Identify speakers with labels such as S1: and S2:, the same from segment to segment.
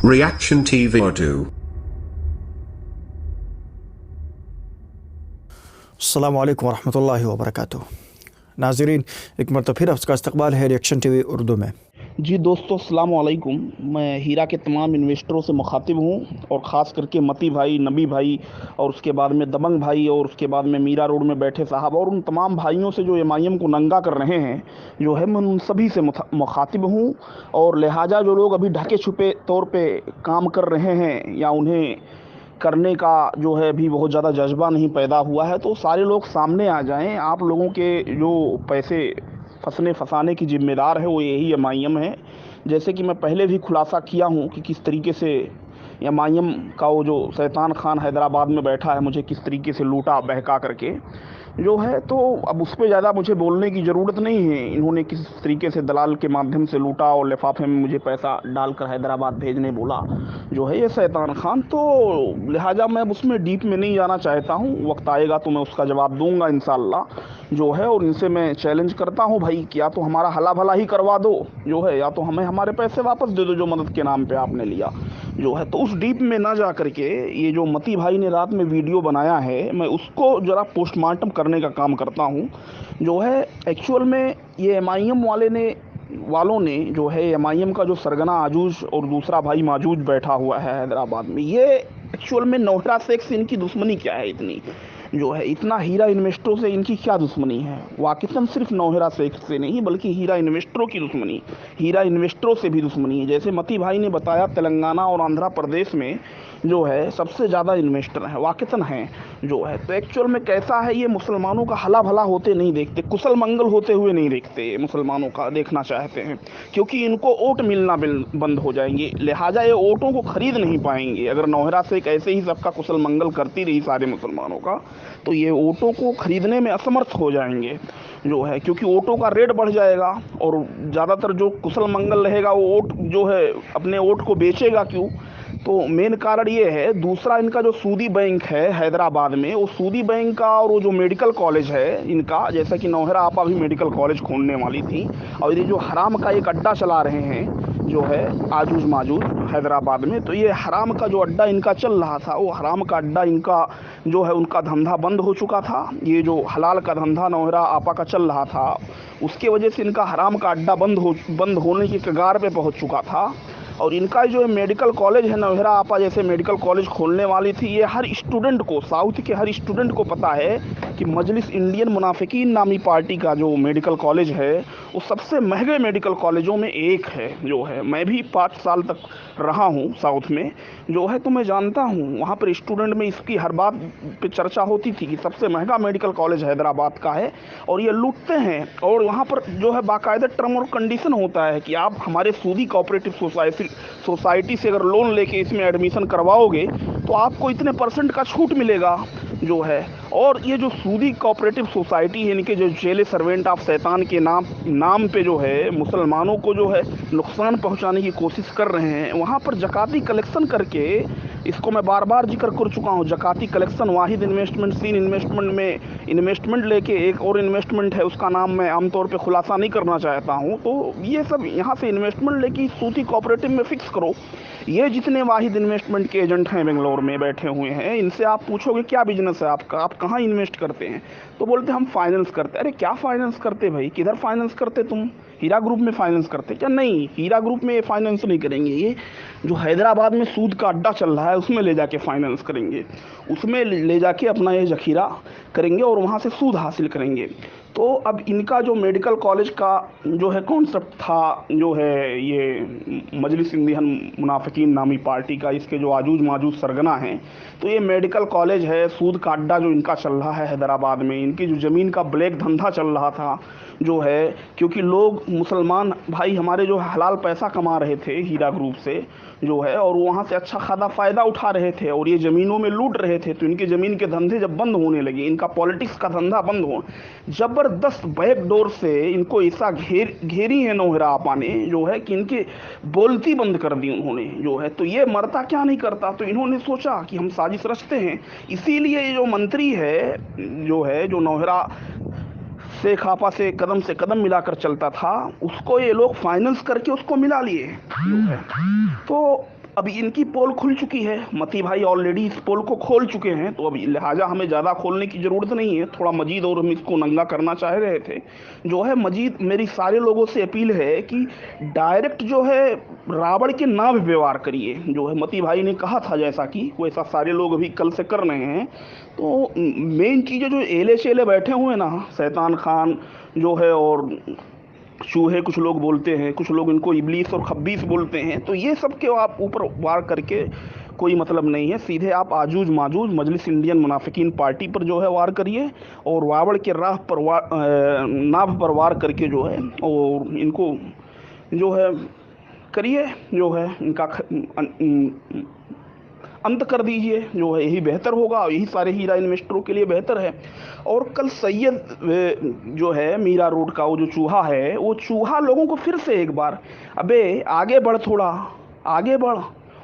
S1: Reaction TV Urdu।
S2: अस्सलामु अलैकुम वरहमतुल्लाहि वबरकातुह। नाज़रीन, एक मरतबा फिर आपका इस्तकबाल है रिएक्शन टीवी उर्दू में।
S3: जी दोस्तों, अस्सलाम वालेकुम। मैं हीरा के तमाम इन्वेस्टरों से मुखातिब हूँ और ख़ास करके मती भाई, नबी भाई और उसके बाद में दबंग भाई और उसके बाद में मीरा रोड में बैठे साहब और उन तमाम भाइयों से जो एमआईएम को नंगा कर रहे हैं, जो है मैं उन सभी से मुखातिब हूँ। और लिहाजा जो लोग अभी ढके छुपे तौर पे काम कर रहे हैं या उन्हें करने का जो है अभी बहुत ज़्यादा जज्बा नहीं पैदा हुआ है, तो सारे लोग सामने आ जाएं। आप लोगों के जो पैसे फंसाने की जिम्मेदार है वो यही एमआईएम है। जैसे कि मैं पहले भी खुलासा किया हूँ कि किस तरीके से एमआईएम का वो जो शैतान खान हैदराबाद में बैठा है मुझे किस तरीके से लूटा बहका करके जो है। तो अब उस पर ज़्यादा मुझे बोलने की ज़रूरत नहीं है। इन्होंने किस तरीके से दलाल के माध्यम से लूटा और लिफाफे में मुझे पैसा डालकर हैदराबाद भेजने बोला जो है ये शैतान खान, तो लिहाजा मैं उसमें डीप में नहीं जाना चाहता हूँ। वक्त आएगा तो मैं उसका जवाब दूंगा इंशाल्लाह जो है। और इनसे मैं चैलेंज करता हूँ भाई कि या तो हमारा हला भला ही करवा दो जो है, या तो हमें हमारे पैसे वापस दे दो जो मदद के नाम पे आपने लिया जो है। तो उस डीप में ना जा करके ये जो मती भाई ने रात में वीडियो बनाया है, मैं उसको ज़रा पोस्टमार्टम करने का काम करता हूँ जो है। एक्चुअल में ये एमआईएम वालों ने जो है एमआईएम का जो सरगना आजूज और दूसरा भाई माजूज बैठा हुआ है हैदराबाद में, ये एक्चुअल में नौहरा शेख से इनकी दुश्मनी क्या है इतनी जो है। इतना हीरा इन्वेस्टरों से इनकी क्या दुश्मनी है? वाकिफ़न सिर्फ नौहरा शेख से नहीं बल्कि हीरा इन्वेस्टरों की दुश्मनी, हीरा इन्वेस्टरों से भी दुश्मनी है। जैसे मती भाई ने बताया तेलंगाना और आंध्र प्रदेश में जो है सबसे ज़्यादा इन्वेस्टर हैं, वाकिफ़न हैं जो है। तो एक्चुअल में कैसा है, ये मुसलमानों का हला भला होते नहीं देखते, कुशल मंगल होते हुए नहीं देखते, मुसलमानों का देखना चाहते हैं क्योंकि इनको वोट मिलना बंद हो जाएंगे। लिहाजा ये वोटों को खरीद नहीं पाएंगे। अगर नौहरा से ऐसे ही सबका कुशल मंगल करती रही सारे मुसलमानों का, तो ये वोटों को खरीदने में असमर्थ हो जाएंगे जो है, क्योंकि वोटों का रेट बढ़ जाएगा और ज़्यादातर जो कुशल मंगल रहेगा वो वोट जो है अपने वोट को बेचेगा क्यों। तो मेन कारण ये है। दूसरा, इनका जो सूदी बैंक है हैदराबाद में, वो सूदी बैंक का और वो जो मेडिकल कॉलेज है इनका, जैसा कि नौहरा आपा भी मेडिकल कॉलेज खोलने वाली थी, और ये जो हराम का एक अड्डा चला रहे हैं जो है आजूज माजूज हैदराबाद में, तो ये हराम का जो अड्डा इनका चल रहा था, वो हराम का अड्डा इनका जो है उनका धंधा बंद हो चुका था। ये जो हलाल का धंधा नौहरा आपा का चल रहा था, उसके वजह से इनका हराम का अड्डा बंद होने की कगार पे पहुंच चुका था। और इनका जो मेडिकल कॉलेज है, नौहरा आपा जैसे मेडिकल कॉलेज खोलने वाली थी, ये हर स्टूडेंट को, साउथ के हर स्टूडेंट को पता है कि मजलिस इंडियन मुनाफिकीन नामी पार्टी का जो मेडिकल कॉलेज है वो सबसे महंगे मेडिकल कॉलेजों में एक है जो है। मैं भी 5 साल तक रहा हूँ साउथ में जो है, तो मैं जानता हूँ वहाँ पर स्टूडेंट में इसकी हर बात पे चर्चा होती थी कि सबसे महंगा मेडिकल कॉलेज हैदराबाद का है और ये लूटते हैं। और वहाँ पर जो है बाकायदा टर्म और कंडीशन होता है कि आप हमारे सूदी कोऑपरेटिव सोसाइटी से अगर लोन लेके इसमें एडमिशन करवाओगे तो आपको इतने % का छूट मिलेगा जो है। और ये जो सूदी कोऑपरेटिव सोसाइटी है, इनके जो जेले सर्वेंट ऑफ शैतान के नाम पे जो है मुसलमानों को जो है नुकसान पहुंचाने की कोशिश कर रहे हैं, वहाँ पर जकाती कलेक्शन करके, इसको मैं बार बार जिक्र कर चुका हूँ, जकाती कलेक्शन, वाहिद इन्वेस्टमेंट, 3 इन्वेस्टमेंट में इन्वेस्टमेंट लेके एक और इन्वेस्टमेंट है उसका नाम मैं आमतौर पे खुलासा नहीं करना चाहता हूँ। तो ये सब यहाँ से इन्वेस्टमेंट लेके सूदी कोऑपरेटिव में फिक्स करो। ये जितने वाहिद इन्वेस्टमेंट के एजेंट हैं बेंगलोर में बैठे हुए हैं, इनसे आप पूछोगे क्या बिजनेस है आपका, आप कहाँ इन्वेस्ट करते हैं, तो बोलते हम फाइनेंस करते। अरे क्या फाइनेंस करते भाई, किधर फाइनेंस करते तुम? हीरा ग्रुप में फाइनेंस करते क्या? नहीं, हीरा ग्रुप में फाइनेंस नहीं करेंगे। ये जो हैदराबाद में सूद का अड्डा चल रहा है उसमें ले जाके फाइनेंस करेंगे, उसमें ले जाके अपना ये जखीरा करेंगे और वहाँ से सूद हासिल करेंगे। तो अब इनका जो मेडिकल कॉलेज का जो है कॉन्सेप्ट था जो है ये मजलिस इंडियन मुनाफिकीन नामी पार्टी का, इसके जो आजूज माजूज सरगना हैं, तो ये मेडिकल कॉलेज है, सूद का अड्डा जो इनका चल रहा है हैदराबाद में, इनकी जो ज़मीन का ब्लैक धंधा चल रहा था जो है, क्योंकि लोग मुसलमान भाई हमारे जो हलाल पैसा कमा रहे थे हीरा ग्रुप से जो है, और वहाँ से अच्छा खासा फ़ायदा उठा रहे थे और ये ज़मीनों में लूट रहे थे, तो इनके ज़मीन के धंधे जब बंद होने लगे, इनका पॉलिटिक्स का धंधा बंद हो, ज़बरदस्त बैकडोर से इनको ऐसा घेरी है नौहरा आपा ने जो है कि इनके बोलती बंद कर दी उन्होंने जो है। तो ये मरता क्या नहीं करता, तो इन्होंने सोचा कि हम साजिश रचते हैं, इसीलिए ये जो मंत्री है जो नौहरा शेख आपा से कदम मिलाकर चलता था, उसको ये लोग फाइनेंस करके उसको मिला लिए जो है। तो अभी इनकी पोल खुल चुकी है, मती भाई ऑलरेडी इस पोल को खोल चुके हैं, तो अभी लिहाजा हमें ज़्यादा खोलने की ज़रूरत नहीं है। थोड़ा मजीद और हम इसको नंगा करना चाह रहे थे। जो है मजीद मेरी सारे लोगों से अपील है कि डायरेक्ट जो है रावण के नाम व्यवहार करिए। जो है मती भाई ने कहा था जैसा कि वैसा सारे लोग अभी कल से कर रहे हैं। तो मेन चीज़ें जो एले शेले बैठे हुए हैं ना, शैतान खान जो है और चूहे कुछ लोग बोलते हैं, कुछ लोग इनको इबलीस और खब्बीस बोलते हैं, तो ये सब के आप ऊपर वार करके कोई मतलब नहीं है। सीधे आप आजूज माजूज मजलिस इंडियन मुनाफिकीन पार्टी पर जो है वार करिए और वावड़ के राह पर नाभ पर वार करके जो है और इनको जो है करिए, जो है इनका अंत कर दीजिए। जो है यही बेहतर होगा और यही सारे हीरा इन्वेस्टरों के लिए बेहतर है। और कल सैयद जो है मीरा रोड का वो जो चूहा है, वो चूहा लोगों को फिर से एक बार, अबे आगे बढ़, थोड़ा आगे बढ़,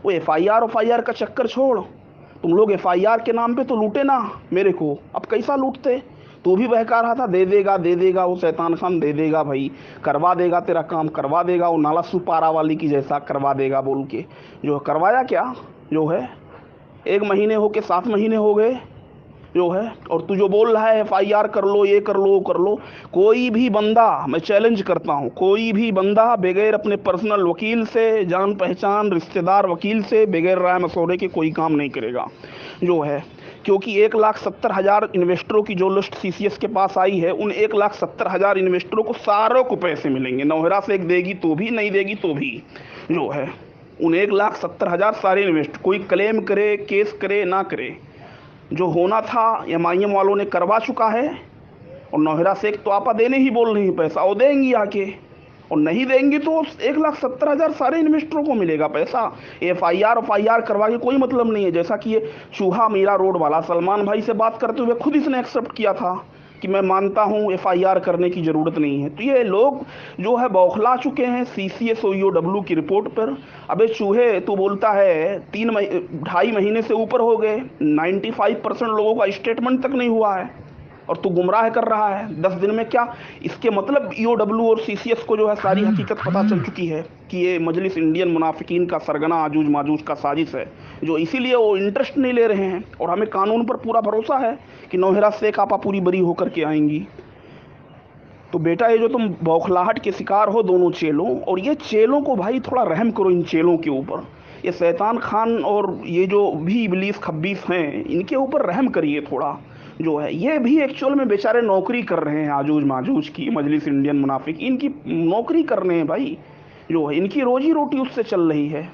S3: वो एफआईआर का चक्कर छोड़। तुम लोग एफआईआर के नाम पे तो लूटे ना मेरे को, अब कैसा लूटते? तू भी बहका रहा था दे देगा दे देगा, वो शैतान खान दे देगा भाई, करवा देगा तेरा काम, करवा देगा, वो नाला सुपारा वाली की जैसा करवा देगा बोल के। जो करवाया क्या? जो है 1 महीने हो के 7 महीने हो गए जो है, और तू जो बोल रहा है एफआईआर कर लो, ये कर लो, वो कर लो। कोई भी बंदा, मैं चैलेंज करता हूँ, कोई भी बंदा बगैर अपने पर्सनल वकील से, जान पहचान रिश्तेदार वकील से, बगैर राय मशवरे के कोई काम नहीं करेगा जो है। क्योंकि 1,70,000 इन्वेस्टरों की जो लिस्ट सीसीएस के पास आई है, उन 1,70,000 इन्वेस्टरों को सारों को पैसे मिलेंगे। नौहरा से एक देगी तो भी, नहीं देगी तो भी जो है। उन 1,70,000 सारे इन्वेस्ट, कोई क्लेम करे, केस करे ना करे, जो होना था एमआईएम वालों ने करवा चुका है। और नौहरा शेख तो आपा देने ही बोल रही हैं पैसा, वो देंगी आके, और नहीं देंगी तो 1,70,000 सारे इन्वेस्टरों को मिलेगा पैसा। एफआईआर करवा के कोई मतलब नहीं है। जैसा कि ये चूहा मीरा रोड वाला सलमान भाई से बात करते हुए खुद इसने एक्सेप्ट किया था कि मैं मानता हूं एफआईआर करने की ज़रूरत नहीं है। तो ये लोग जो है बौखला चुके हैं सीसीएस ईओडब्ल्यू की रिपोर्ट पर। अबे चूहे, तू बोलता है 2.5 महीने से ऊपर हो गए, 95% लोगों का स्टेटमेंट तक नहीं हुआ है और तू गुमराह कर रहा है 10 दिन में। क्या इसके मतलब ईओडब्ल्यू और सीसीएस को जो है सारी हकीकत पता चल चुकी है कि ये मजलिस इंडियन मुनाफिकीन का सरगना आजूज माजूज का साजिश है, जो इसीलिए वो इंटरेस्ट नहीं ले रहे हैं। और हमें कानून पर पूरा भरोसा है कि नौहरा शेख आपा पूरी बरी होकर के आएंगी। तो बेटा, ये जो तुम बौखलाहट के शिकार हो दोनों चेलों, और ये चेलों को भाई थोड़ा रहम करो इन चेलों के ऊपर। ये शैतान खान और ये जो भी इबलीस खब्बीस हैं, इनके ऊपर रहम करिए थोड़ा जो है। ये भी एक्चुअल में बेचारे नौकरी कर रहे हैं आजूज माजूज की, मजलिस इंडियन मुनाफिक इनकी नौकरी कर रहे हैं भाई जो है। इनकी रोजी रोटी उससे चल रही है।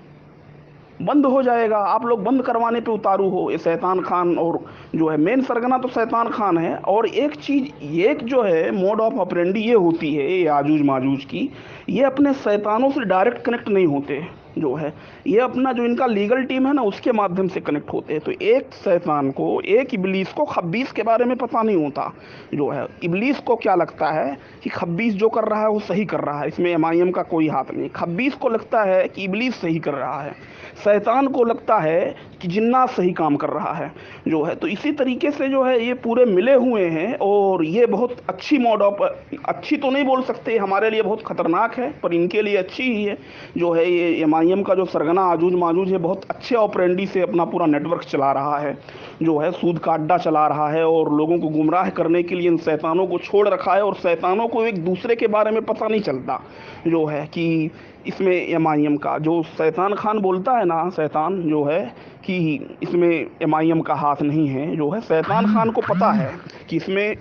S3: बंद हो जाएगा, आप लोग बंद करवाने पे उतारू हो। ये शैतान खान और जो है मेन सरगना तो शैतान खान है। और एक चीज़, एक जो है मोड ऑफ ऑपरेंडी ये होती है ये आजूज माजूज की, ये अपने शैतानों से डायरेक्ट कनेक्ट नहीं होते जो है। ये अपना जो इनका लीगल टीम है ना, उसके माध्यम से कनेक्ट होते हैं। तो एक शैतान को, एक इबलीस को खब्बीस के बारे में पता नहीं होता जो है। इबलीस को क्या लगता है कि खब्बीस जो कर रहा है वो सही कर रहा है, इसमें एमआईएम का कोई हाथ नहीं। खब्बीस को लगता है कि इबलीस सही कर रहा है, शैतान को लगता है कि जिन्नात सही काम कर रहा है जो है। तो इसी तरीके से जो है ये पूरे मिले हुए हैं। और ये बहुत अच्छी मोड ऑफ, अच्छी तो नहीं बोल सकते, हमारे लिए बहुत खतरनाक है, पर इनके लिए अच्छी ही है जो है। ये एमआईएम का जो सरगना आजूज माजूज है, बहुत अच्छे ऑपरेंडी से अपना पूरा नेटवर्क चला रहा है जो है, सूद का अड्डा चला रहा है और लोगों को गुमराह करने के लिए इन शैतानों को छोड़ रखा है। और शैतानों को एक दूसरे के बारे में पता नहीं चलता जो है कि इसमें एमआईएम का जो शैतान खान बोलता है ना, शैतान जो है कि इसमें एमआईएम का हाथ नहीं है जो है। शैतान खान को पता है कि इसमें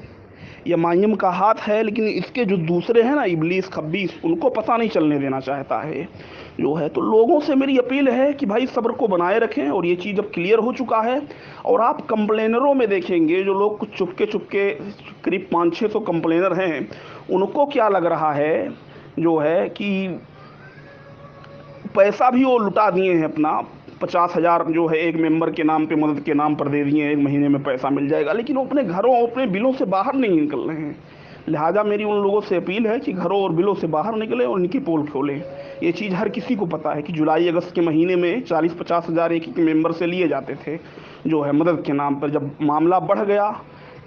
S3: एमआईएम का हाथ है, लेकिन इसके जो दूसरे हैं ना इबलीस खब्बीस, उनको पता नहीं चलने देना चाहता है जो है। तो लोगों से मेरी अपील है कि भाई सब्र को बनाए रखें। और ये चीज़ अब क्लियर हो चुका है। और आप कंप्लेनरों में देखेंगे जो लोग कुछ चुपके चुपके, करीब 500-600 कंप्लेनर हैं, उनको क्या लग रहा है जो है कि पैसा भी वो लुटा दिए हैं अपना। 50,000 जो है एक मेंबर के नाम पे, मदद के नाम पर दे दिए हैं, 1 महीने में पैसा मिल जाएगा, लेकिन वो अपने घरों, अपने बिलों से बाहर नहीं निकल रहे हैं। लिहाजा मेरी उन लोगों से अपील है कि घरों और बिलों से बाहर निकलें और इनकी पोल खोलें। ये चीज़ हर किसी को पता है कि जुलाई अगस्त के महीने में 40-50 हज़ार एक मेंबर से लिए जाते थे जो है मदद के नाम पर। जब मामला बढ़ गया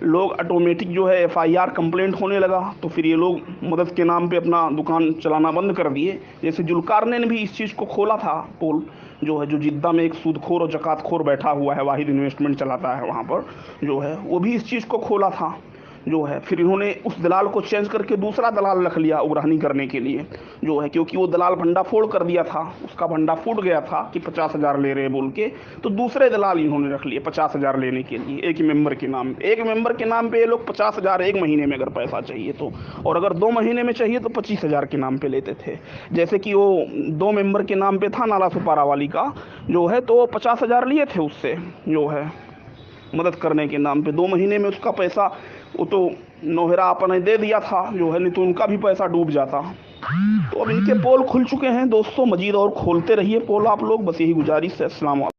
S3: लोग ऑटोमेटिक जो है एफआईआर कंप्लेंट होने लगा, तो फिर ये लोग मदद के नाम पे अपना दुकान चलाना बंद कर दिए। जैसे जुल्कारनैन ने भी इस चीज़ को खोला था पोल, जो है जो जिद्दा में एक सूदखोर और जकातखोर बैठा हुआ है, वाहिद इन्वेस्टमेंट चलाता है वहाँ पर, जो है वो भी इस चीज़ को खोला था, जो है फिर इन्होंने उस दलाल को चेंज करके दूसरा दलाल रख लिया उगराही करने के लिए, जो है क्योंकि वो दलाल भंडा फोड़ कर दिया था, उसका भंडा फूट गया था कि 50,000 ले रहे बोल के, तो दूसरे दलाल इन्होंने रख लिए 50,000 लेने के लिए एक मेंबर के नाम पे। एक मेंबर के नाम पे ये लोग 50,000 एक महीने में अगर पैसा चाहिए तो, और अगर 2 महीने में चाहिए तो 25,000 के नाम पे लेते थे। जैसे कि वो 2 मेंबर के नाम पे था नाला सुपारा वाली का, जो है तो 50,000 लिए थे उससे, जो है मदद करने के नाम पे। 2 महीने में उसका पैसा वो तो नौहरा आपने दे दिया था, जो है नहीं तो उनका भी पैसा डूब जाता। तो अब इनके पोल खुल चुके हैं दोस्तों, मजीद और खोलते रहिए पोल आप लोग, बस यही गुजारिश है। अस्सलाम वालेकुम।